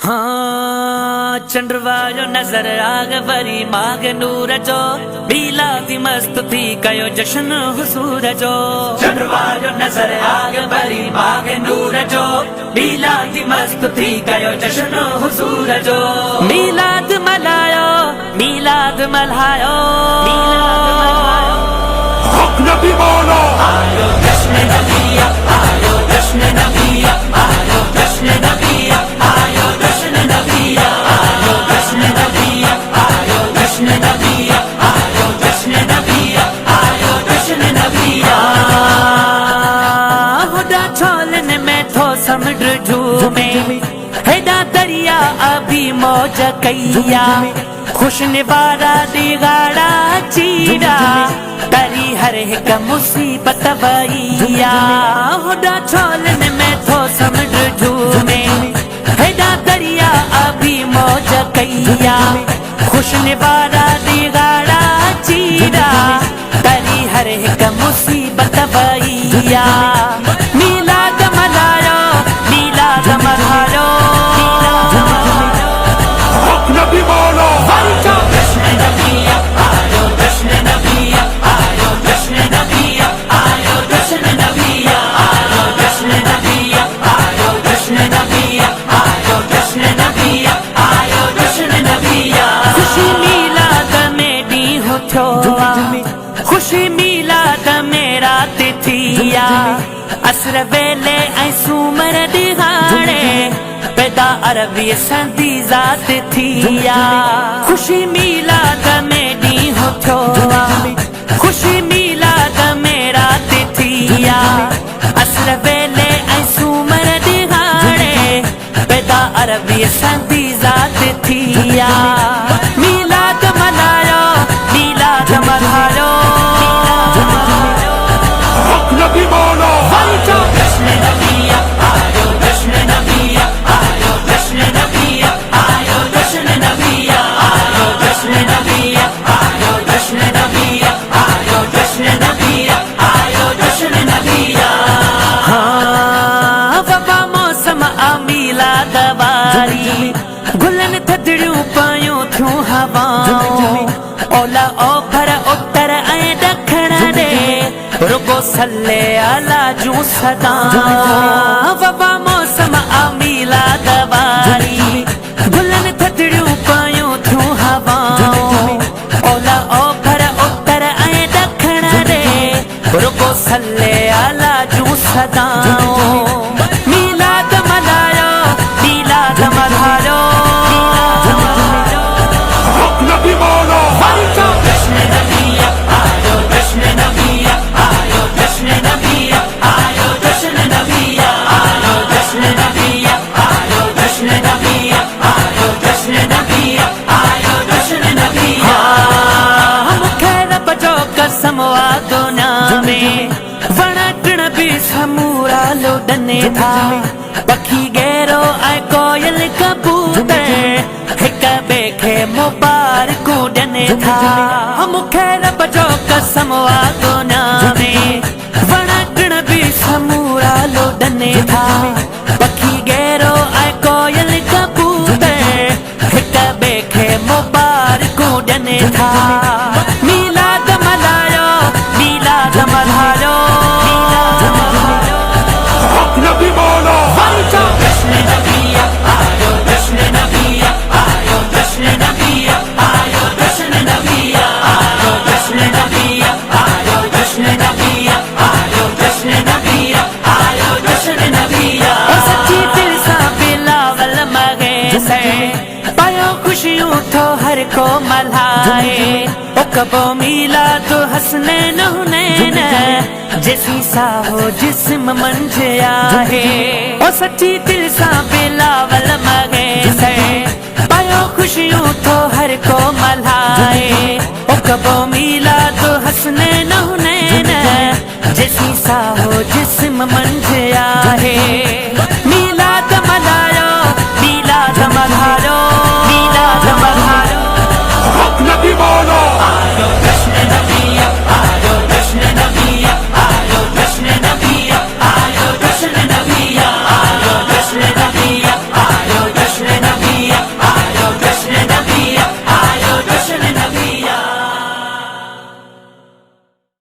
हाँ चंद्रवा जो नजर आग भरी माग नूर जो बीला थी मस्त थी कयो जश्न हुसूर जो। चंद्रवा जो नजर आग भरी माग नूर जो बीला थी मस्त थी कयो जश्न हुसूर जो। मीलाद मल्हायो मीलाद मल्हायो हक नबी मौला आयो जश्न नबिया आयो जश्न नबिया आयो जश्न नबिया आयो जश्न नबिया आयो जश्न नबिया आयो जश्न नबिया आयो जश्न नबिया आयो जश्न नबिया। होड़ा छोलन में थो समुद्र झूमे हेड़ा दरिया अभी मौज कैया खुश निवारा दिगाड़ा चीरा तरी हर एक मुसीबत भैया। होड़ा छोलन में थो समुद्र झूमे हेड़ा दरिया अभी मौज कैया खुश निवारा दिगाड़ा चीरा तरी हर एक मुसीबत भैया। मीलाद मल्हायो मीलाद मल्हायो हक नबी मौला जश्न नबिया आयो जश्न नबिया आयो जश्न नबिया आयो जश्न नबिया आयो जश्न नबिया आयो जश्न नबिया आयो जश्न नबिया आयो जश्न नबिया। खुशी मीलाद में डी हो थो खुशी मीलाद में रात थिया असर वेले ऐं सूमर दिहाड़े पैदा अरबी सर्दी जात थिया। खुशी मीलाद में डी हो थो खुशी मीलाद में रात थिया असर वेले ऐं सूमर दिहाड़े पैदा अरबी सर्दी जात थिया। मीलाद मल्हायो मीलाद मल्हायो हक नबी मौला जश्न नबिया आयो जश्न नबिया आयो जश्न नबिया आयो जश्न नबिया आयो जश्न नबिया आयो जश्न नबिया आयो जश्न नबिया आयो जश्न नबिया। हाँ बाबा मौसम अमीला दवारी गुलन थदड़ियूं पायूं थियूं हवाऊं ओला ओभर उत्तर ऐं ॾखण ॾे रुगो सल्ले आला जूं सदा। बाबा मौसम अमीला दवारी गुलन थदड़ियूं पायूं थियूं हवाऊं ओला ओभर उत्तर ऐं ॾखण ॾे रुगो सल्ले आला जूं सदाऊं। मीलाद मल्हायो मीलाद मल्हायो हक नबी मौला जश्न नबिया आयो जश्न नबिया आयो जश्न नबिया आयो जश्न नबिया आयो जश्न नबिया आयो जश्न नबिया आयो जश्न नबिया आयो जश्न नबिया। मूंखे रब जो कसम वादो नामे वण टिण बि समूरा लोडने था पखी गहरो ऐं कोयल कबूतर हिक ॿिए खे मुबारकूं ॾियनि था। मूंखे रब जो कसम वादो नामे वण टिण बि समूरा लोडने था पखी गहरो ऐं कोयल कबूतर हिक ॿिए खे मुबारकूं ॾियनि था। मीलाद मल्हायो मीलाद मल्हायो हक नबी मौला जश्न नबिया आयो जश्न नबिया आयो जश्न नबिया आयो जश्न नबिया आयो जश्न नबिया आयो जश्न नबिया आयो जश्न नबिया आयो जश्न नबिया। सच्ची दिल सां बिलावल मगे से पायो खुशियूं थो हर को मल्हाए ओ कबो मीलाद हसनैन हुनैन जैसी सा हो जिस्म मंझ आहे ओ सच्ची दिल सां बिला